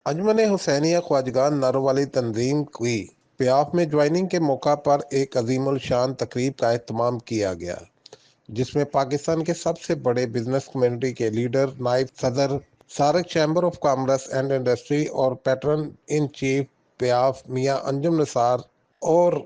अंजुमन हुसैनिया ख्वाजगान नारों तंजीम की प्याफ में ज्वाइनिंग के मौका पर एक अजीमुल शान तकरीब का एहतमाम किया गया, जिसमें पाकिस्तान के सबसे बड़े बिजनेस कम्युनिटी के लीडर, नायब सदर, SAARC chamber of commerce and industry और पैटर्न इन चीफ प्याफ मियां अंजुम निसार और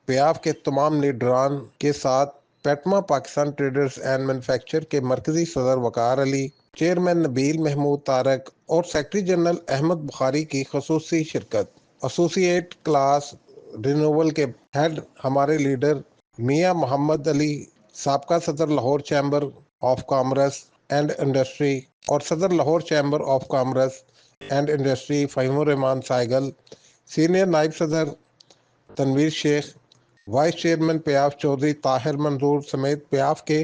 प्याफ के तमाम लीडरान के साथ पेटमा पाकिस्तान ट्रेडर्स एंड मैन्युफैक्चर के मरकजी सदर वकार अली, चेयरमैन नबील महमूद तारक और सेक्रेटरी जनरल अहमद बुखारी की खसूसी शिरकत। एसोसिएट क्लास रिन्यूअल के हेड हमारे लीडर मियां मोहम्मद अली, साबका सदर Lahore chamber of commerce and industry और सदर Lahore chamber of commerce and industry Fahimur Rehman Saigal, senior नायब सदर तनवीर शेख, वाइस चेयरमैन प्याफ चौधरी ताहिर मंजूर समेत प्याफ के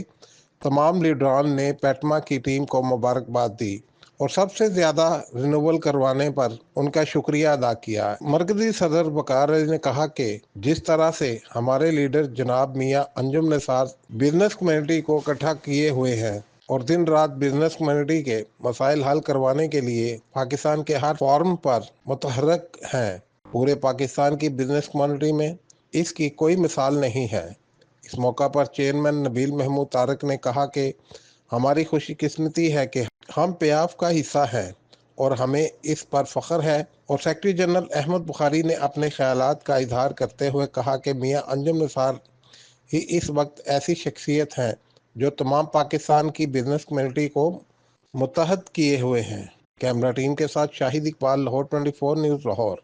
तमाम लीडरान ने पेटमा की टीम को मुबारकबाद दी और सबसे ज़्यादा रिन्यूअल करवाने पर उनका शुक्रिया अदा किया। मरकजी सदर वकार अली ने कहा कि जिस तरह से हमारे लीडर जनाब मियां अंजुम निसार बिजनेस कम्युनिटी को इकट्ठा किए हुए हैं और दिन रात बिजनेस कम्युनिटी के मसाइल हल करवाने के लिए पाकिस्तान के हर फॉर्म पर मुतहर्रिक हैं, पूरे पाकिस्तान की बिजनेस कम्युनिटी में इसकी कोई मिसाल नहीं है। इस मौका पर चेयरमैन नबील महमूद तारक ने कहा कि हमारी खुशकिस्मती है कि हम प्याफ का हिस्सा हैं और हमें इस पर फख्र है। और सेक्रेटरी जनरल अहमद बुखारी ने अपने ख्यालात का इजहार करते हुए कहा कि मियां अंजुम निसार ही इस वक्त ऐसी शख्सियत हैं जो तमाम पाकिस्तान की बिजनेस कम्युनिटी को मुत्तहद किए हुए हैं। कैमरा टीम के साथ शाहिद इकबाल, लाहौर 24 न्यूज़, लाहौर।